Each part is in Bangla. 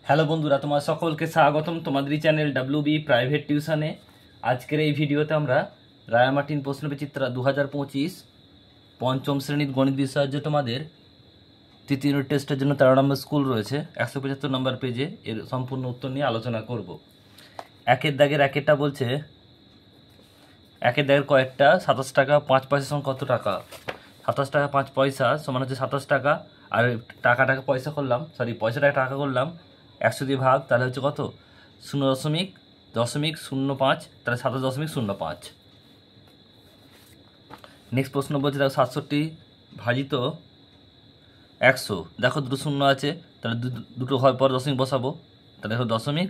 হ্যালো বন্ধুরা, তোমার সকলকে স্বাগতম তোমাদের চ্যানেল WB প্রাইভেট টিউশনে। আজকের এই ভিডিওতে আমরা রায়ামার্টিন প্রশ্নবিচিত্রা 2025 পঞ্চম শ্রেণীর গণিত বিষয়ের যে তোমাদের তৃতীয় ইউনিট টেস্টের জন্য 13 নম্বর স্কুল রয়েছে 175 নম্বর পেজে এর সম্পূর্ণ উত্তর নিয়ে আলোচনা করব। একের দাগের একেরটা বলছে, একের দাগের কয়েকটা 27 টাকা 5 পয়সা সমান কত টাকা? 27 টাকা 5 পয়সা সমান হচ্ছে 27 টাকা, আর টাকাটাকে পয়সা করলাম, সরি পয়সাটাকে টাকা করলাম 100 দিয়ে ভাগ, তাহলে হচ্ছে কত? 0.05, তাহলে 27.05। নেক্সট প্রশ্ন বলছে দেখো 67 ভাজিত 100, দেখো দুটো শূন্য আছে, তাহলে দুটো হয় পর দশমিক বসাবো, তাহলে দেখো দশমিক,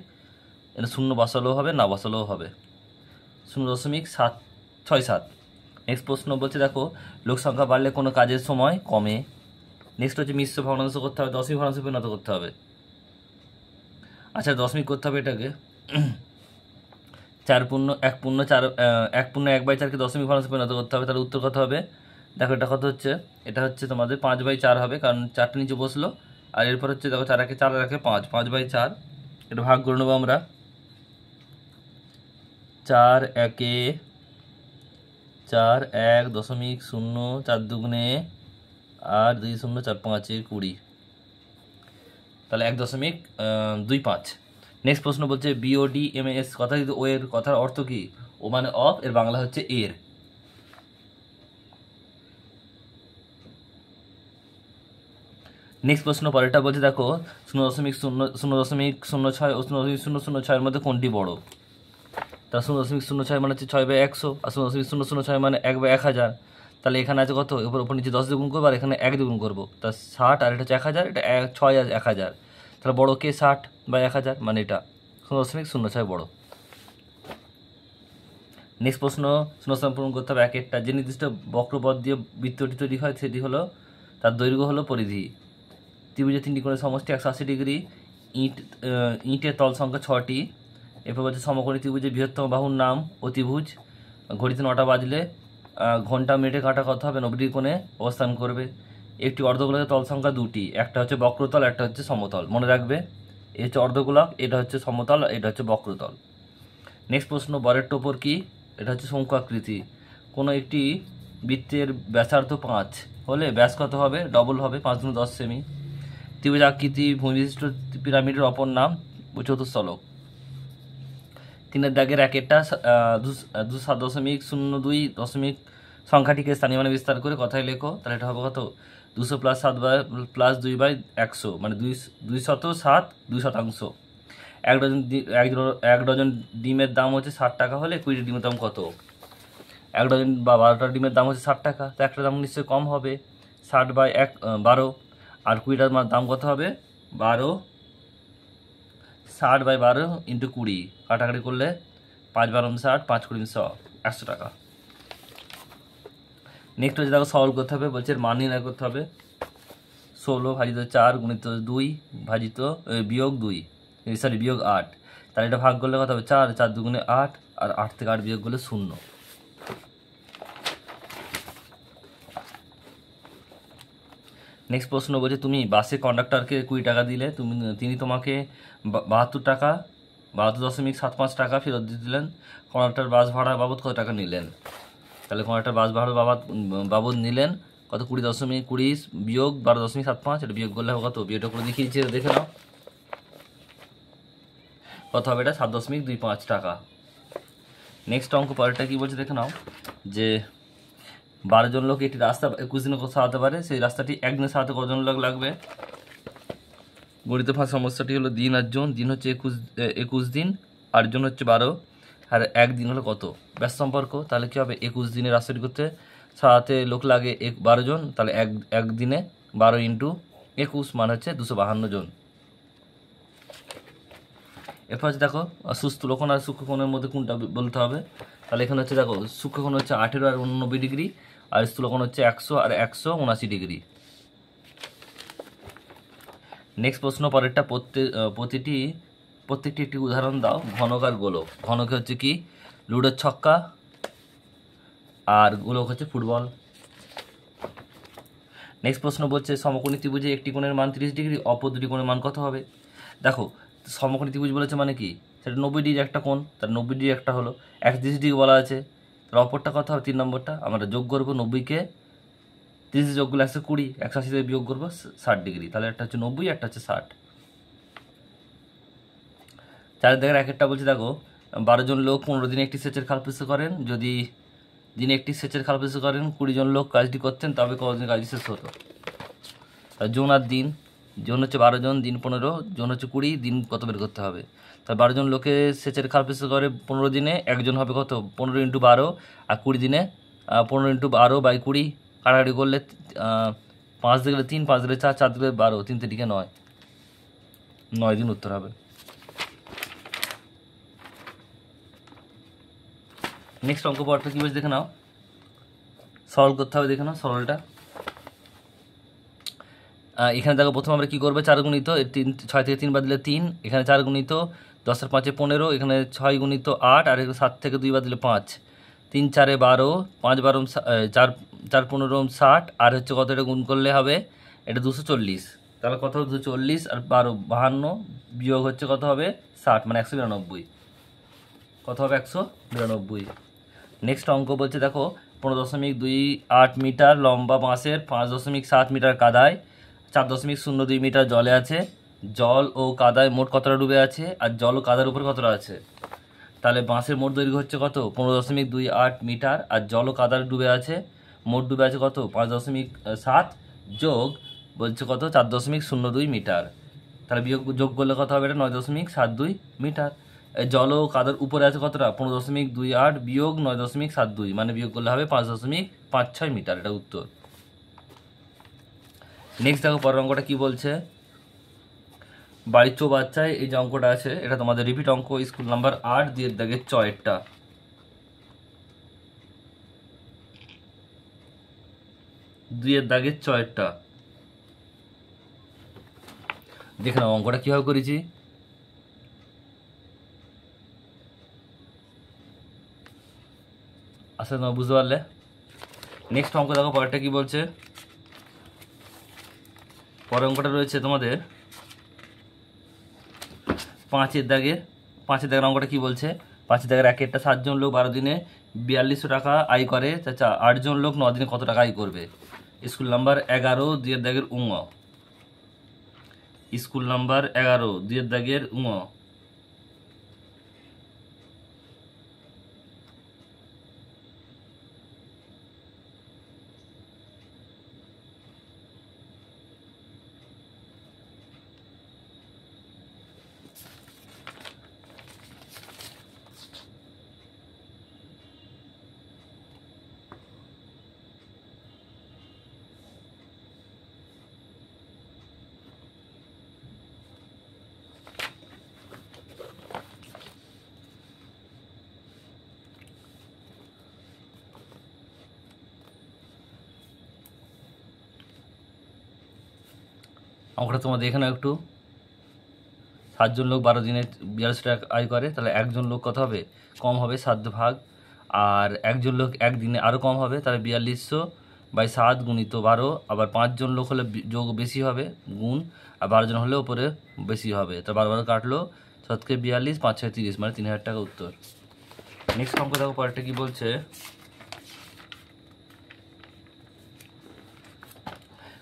এটা শূন্য বসালেও হবে না বসালেও হবে, 0.767। নেক্সট প্রশ্ন বলছে দেখো লোক সংখ্যা বাড়লে কোনো কাজের সময় কমে। নেক্সট হচ্ছে মিশ্র ভগ্নাংশ করতে হবে, দশমিক ভগ্নাংশে পরিণত করতে হবে। আচ্ছা দশমিক করতে হবে এটাকে 1/4কে দশমিক ভগ্নাংশে পরিণত করতে হবে, তাহলে উত্তর কত হবে? দেখো এটা কত হচ্ছে, এটা হচ্ছে তোমাদের 5/4 হবে, কারণ 4টা নিচে বসলো, আর এরপর হচ্ছে দেখো 4 একে 5, 5/4, এটা ভাগ করে নেবো আমরা। 4 একে 4, 1.0, 4 দুগুণে 8, 2 0, 4 5 20, তাহলে 1.25। নেক্সট প্রশ্ন বলছে BODMAS কথা, কিন্তু ও এর কথার অর্থ কি? ও মানে অফ, এর বাংলা হচ্ছে এর। নেক্সট প্রশ্ন পরেরটা বলছে দেখো 0.06 ও 0.006 মধ্যে কোনটি বড়? তা 0.06 মানে হচ্ছে 6/100, আর 0.006 মানে 1/1000। তাহলে এখানে আছে কত? উপর নিচে 10 দিয়ে গুণ করবো, আর এখানে 1 দিয়ে গুণ করবো, তা 60, আর এটা হচ্ছে 1000, এটা 6 আর 1000, তাহলে বড় কে? 60/1000, মানে এটা 0.06 বড়। নেক্সট প্রশ্ন শূন্যস্থান পূরণ করতে হবে একেরটা। যে নির্দিষ্ট বক্রপথ দিয়ে বৃত্তটি তৈরি হয় সেটি হলো, তার দৈর্ঘ্য হলো পরিধি। ত্রিভুজের 3টি কোণের সমষ্টি 180 ডিগ্রি, ইটের তল সংখ্যা 6টি। এরপর বলছে সমকোণী ত্রিভুজের বৃহত্তম বাহুর নাম অতিভুজ। ঘড়িতে 9টা বাজলে ঘন্টা মিনিটে কাঁটা কত হবে? 90 ডিগ্রি কোণে অবস্থান করবে। একটি অর্ধগোলকের তল সংখ্যা 2টি, একটা হচ্ছে বক্রতল, একটা হচ্ছে সমতল। মনে রাখবে, এই হচ্ছে অর্ধগোলক, এটা হচ্ছে সমতল, এটা হচ্ছে বক্রতল। নেক্সট প্রশ্ন বরের টোপর কি? এটা হচ্ছে শঙ্কু আকৃতি। কোনো একটি বৃত্তের ব্যাসার্ধ 5 হলে ব্যাস কত হবে? ডবল হবে, 5 × 10 সেমি। ত্রিভুজ আকৃতি ভূমিবিশিষ্ট পিরামিডের অপর নাম চতুস্তলক। 3 দাগের একেরটা 207.02 দশমিক সংখ্যাটিকে স্থানীয় মানে বিস্তার করে কথায় লেখো, তাহলে এটা হবে কত? 200 + 7 + 2/100, মানে 207 2%। এক ডজন ডিমের দাম হচ্ছে 60 টাকা হলে 20টি ডিমের দাম কত? এক ডজন বা 12টা ডিমের দাম হচ্ছে 60 টাকা, তো একটা দাম নিশ্চয়ই কম হবে, 60/12, আর 20টার দাম কত হবে? 12, 60/12 × 20, কাটাকাটি করলে 5/12 60, 5×20 100, 100 টাকা। নেক্সট হচ্ছে দেখো সরল করতে হবে, বলছে মান নির্ণয় করতে হবে। 16 ভাজিত 4 গুণিত 2 ভাজিত বিয়োগ 2, সরি বিয়োগ 8, তাহলে এটা ভাগ করলে কত হবে? 4, 4 দুগুণে 8, আর 8 থেকে 8 বিয়োগ করলে 0। নেক্সট প্রশ্ন বলছে তুমি বাসে কন্ডাক্টরকে 20 টাকা দিলে, তিনি তোমাকে 72 টাকা 72.75 টাকা ফেরত দিলেন। কন্ডাক্টর বাস ভাড়া বাবদ কত টাকা নিলেন? তাহলে কন্ডাক্টর বাস ভাড়া বাবদ নিলেন কত? 20.20 বিয়োগ 12.75, এটা বিয়োগ করলে হবে কত? বিয়োগটা করে দেখিয়েছি, দেখে নাও কত হবে, এটা 7.25 টাকা। নেক্সট অঙ্ক পরেরটা কি বলছে দেখে নাও, যে 12 জন লোক একটি রাস্তা 21 দিনে সারাতে পারে, সেই রাস্তাটি একদিনে সারাতে কতজন লোক লাগবে? গণিত ভাগ সমস্যাটি হলো দিন আর জন। দিন হচ্ছে 21 দিন, আর জন হচ্ছে 12, আর একদিন হলো কত? ব্যাস সম্পর্ক। তাহলে কী হবে? 21 দিনে রাস্তাটি করতে সারাতে লোক লাগে 12 জন, তাহলে একদিনে 12 × 21 মানে হচ্ছে 252 জন। এরপর হচ্ছে দেখো সুস্থলকোণ আর সূক্ষ্মকোণের মধ্যে কোনটা বলতে হবে। তাহলে এখানে হচ্ছে দেখো সূক্ষ্মকোণ হচ্ছে 18 আর 89 ডিগ্রি, আর স্থূলকোণ হচ্ছে 100 আর 179 ডিগ্রি। নেক্সট প্রশ্ন পরেরটা, প্রত্যেকটি একটি উদাহরণ দাও। ঘনক আর গোলক। ঘনকে হচ্ছে কি? লুডোর ছক্কা, আর গোলক হচ্ছে ফুটবল। নেক্সট প্রশ্ন বলছে সমকোণী ত্রিভুজে একটি কোণের মান 30 ডিগ্রি, অপর দুটি কোণের মান কত হবে? দেখো সমকোণী ত্রিভুজ বলেছে মানে কি, সেটা 90 ডিগ্রি একটা কোণ, তার 90 ডিগ্রি একটা হলো, 130 ডিগ্রি বলা আছে, তার অপরটা কত হবে 3 নম্বরটা, আমরা যোগ করবো 90কে 30 যোগ করলে 120, 180 থেকে বিয়োগ করবো 60 ডিগ্রি, তাহলে একটা হচ্ছে 90, একটা হচ্ছে 60। চারের দেখেন এক একটা বলছে দেখো 12 জন লোক 15 দিনে একটি সেচের খাল প্রস্তুত করেন, যদি দিনে একটি সেচের খাল প্রস্তুত করেন 20 জন লোক কাজটি করতেন, তবে কতদিন কাজটি শেষ হতো। জন আর দিন, জন হচ্ছে 12 জন, দিন 15, জন হচ্ছে 20, দিন কত বের করতে হবে। তাই 12 জন লোকে সেচের খাল প্রস্তুত করে 15 দিনে, একজন হবে কত 15 × 12, আর 20 দিনে 15 × 12/20, কাটাকাটি করলে 5 দিলে 3, 5 দিলে 4, 4 দিলে 12, 3 3 9, 9 দিন উত্তর হবে। নেক্সট অঙ্ক পাওয়ারটা কী বলছে দেখে নাও, সরল করতে হবে, দেখে নাও সরলটা। এখানে দেখো প্রথমে আমরা কী করবো, 4 গুণিত 3, 6 থেকে 3 বাদ দিলে 3, এখানে 4 গুণিত 10 আর 5 15, এখানে 6 গুণিত 8, আর এখানে 7 থেকে 2 বাদ দিলে 5, 3 4 12, 5 12 4 4 15 60, আর হচ্ছে কত, এটা গুণ করলে হবে এটা 240, তাহলে কত হবে 240 আর 12 52, বিয়োগ হচ্ছে কত হবে 60, মানে 192, কত হবে 192। নেক্সট অঙ্ক বলছে দেখো 15.28 মিটার লম্বা বাঁশের 5.7 মিটার কাদায় 4.02 মিটার জলে আছে, জল ও কাদায় মোট কতটা ডুবে আছে, আর জল ও কাদার উপর কতটা আছে। তাহলে বাঁশের মোট দৈর্ঘ্য হচ্ছে কত 15.28 মিটার, আর জল ও কাদার ডুবে আছে, মোট ডুবে আছে কত 5.7, যোগ বলছে কত 4.02 মিটার, তাহলে বিয়োগ যোগ করলে কত হবে, এটা 9.72 মিটার। জল ও কাদার উপরে আছে কতটা 15.28 বিয়োগ 9.72, মানে বিয়োগ করলে হবে 5.56 মিটার, এটা উত্তর। নেক্সট দেখো পরের অঙ্কটা কি বলছে, বাড়ির চৌবাচ্চায় এই যে অঙ্কটা আছে এটা তোমাদের রিপিট অঙ্ক, স্কুল নাম্বার 8, দিয়ে দাগের চয়েরটা। দুইয়ের দাগের চয়েরটা দেখে নাও অঙ্কটা কীভাবে করেছি। আচ্ছা তোমার বুঝতে পারলে। নেক্সট অঙ্ক দেখো পরেরটা কি বলছে, পরের অঙ্কটা রয়েছে তোমাদের 5-এর দাগের অঙ্কটা কি বলছে, 5-এর দাগের একটা 7 জন লোক 12 দিনে 4200 টাকা আয় করে, আচ্ছা 8 জন লোক 9 দিনে কত টাকা আয় করবে। স্কুল নাম্বার 11, 2-এর দাগের উঙ, স্কুল নাম্বার 11, 2-এর দাগের উঙ। অঙ্কটা তোমাদের এখানে একটু 7 জন লোক 12 দিনে 4200 টাকা আয় করে, তাহলে একজন লোক কত হবে কম হবে 7 ভাগ, আর একজন লোক একদিনে আরও কম হবে, তাহলে 4200/7 গুণিত 12, আবার 5 জন লোক হলে যোগ বেশি হবে গুণ, আর 12 জন হলে ওপরে বেশি হবে, তো 12 কাটলো 7 × 42, 5 × 6 30, মানে 3000 টাকা উত্তর। নেক্সট অঙ্ক দেখো পরেরটা কি বলছে,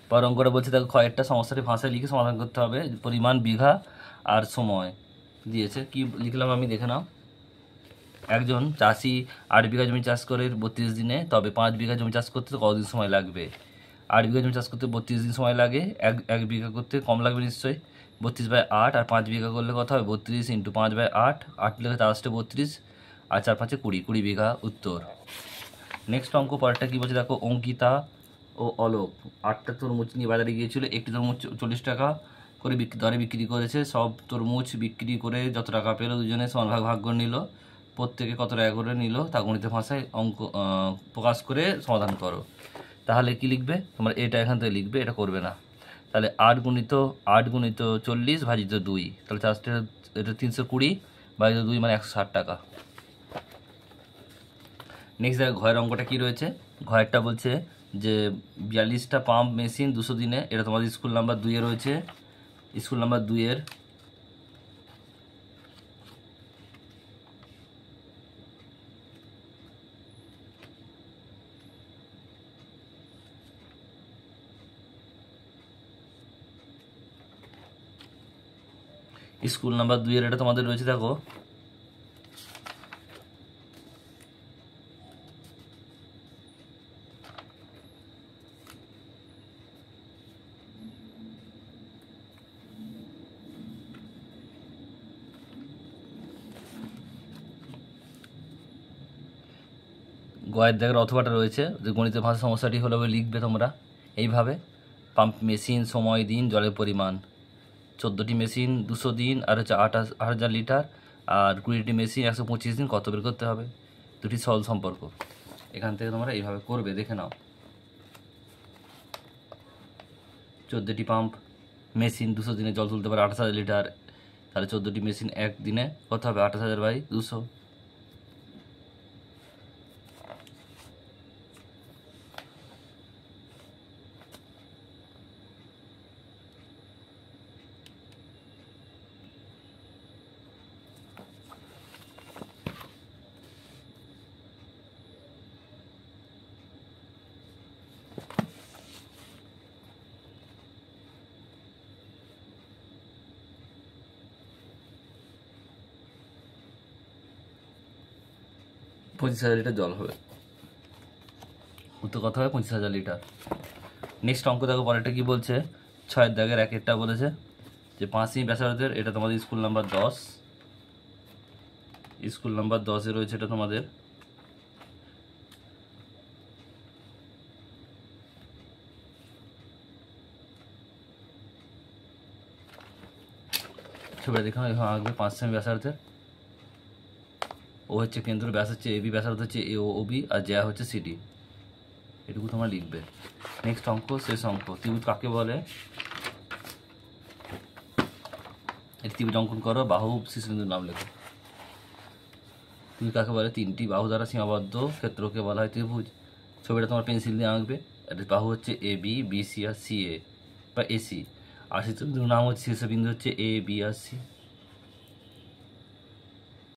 পরের অঙ্কটা বলছে দেখো ক্ষয়েরটা সমস্যাটি ভাষায় লিখে সমাধান করতে হবে, পরিমাণ বিঘা আর সময় দিয়েছে, কি লিখলাম আমি দেখে নাও। একজন চাষি 8 বিঘা জমি চাষ করে 32 দিনে, তবে 5 বিঘা জমি চাষ করতে কতদিন সময় লাগবে। 8 বিঘা জমি চাষ করতে 32 দিন সময় লাগে, এক বিঘা করতে কম লাগবে নিশ্চয়ই, 32/8, আর 5 বিঘা করলে কত হবে 32 × 5/8, 8 লেখা 4 32, আর 4 5 20, 20 বিঘা উত্তর। নেক্সট অঙ্ক পরেরটা কী বলছে দেখো, অঙ্কিতা ও অলোক 8টা তরমুজ নিয়ে বাজারে গিয়েছিল, একটি তরমুজ 40 টাকা করে দরে বিক্রি করেছে, সব তরমুজ বিক্রি করে যত টাকা পেল দুজনে সমান ভাগ করে নিল, প্রত্যেকে কত টাকা করে নিল তা গণিত ভাষায় অঙ্ক প্রকাশ করে সমাধান করো। তাহলে কি লিখবে তোমরা, এটা এখান থেকে লিখবে, এটা করবে না। তাহলে 8 × 40 ভাজিত 2, তাহলে চাষটা এটা 320 ভাজিত 2, মানে 160 টাকা। নেক্সট দেখো ঘরের অঙ্কটা কী রয়েছে, ঘরেরটা বলছে যে 42টা পাম্প মেশিন 200 দিনে, এটা তোমাদের স্কুল নাম্বার 2-এ রয়েছে, স্কুল নাম্বার 2-এর স্কুল নাম্বার 2 এর এটা তোমাদের রয়েছে, দেখো গয়ের দাগের অথবাটা রয়েছে, যে গণিতের ভাষা সমস্যাটি হলো লিখবে তোমরা এইভাবে। পাম্প মেশিন, সময়, দিন, জলের পরিমাণ। 14টি মেশিন 200 দিন আর হচ্ছে 8,000 লিটার, আর 20টি মেশিন 125 দিন, কত বের করতে হবে? দুটি সরল সম্পর্ক। এখান থেকে তোমরা এইভাবে করবে, দেখে নাও। 14টি পাম্প মেশিন 200 দিনে জল তুলতে পারে 28,000 লিটার, তাহলে 14টি মেশিন এক দিনে কত হবে? 28,000/200। $25,000 লিটার জল হবে, উত্তর কত হবে? 25,000 লিটার। নেক্সট অঙ্ক দেখো, পরেরটা কি বলছে? 6 দাগের 1 বলেছে যে 5 সেমি ব্যাসার্ধের, এটা তোমাদের স্কুল নাম্বার 10, স্কুল নাম্বার 10-এ রয়েছে এটা তোমাদের। ছবিটা দেখানো এখানে আসবে 5 সেমি ব্যাসার্ধের। ও হচ্ছে কেন্দ্র, ব্যাস হচ্ছে এবি, ব্যাসার্ধ হচ্ছে এ ও বি, আর জ্যা হচ্ছে সিডি। এটুকু তোমরা লিখবে। নেক্সট অঙ্ক, শেষ অঙ্ক। ত্রিভুজ কাকে বলে? একটি ত্রিভুজ অঙ্কন করো, বাহু শিশুবিন্দুর নাম লেখো। ত্রিভুজ কাকে বলে? 3টি বাহু দ্বারা সীমাবদ্ধ ক্ষেত্রকে বলা হয় ত্রিভুজ। ছবিটা তোমার পেন্সিল দিয়ে আঁকবে। এটা বাহু হচ্ছে A B C R C এ বা এসি, আর শীর্ষবিন্দুর নাম হচ্ছে, শীর্ষবিন্দু হচ্ছে এ বি আর সি।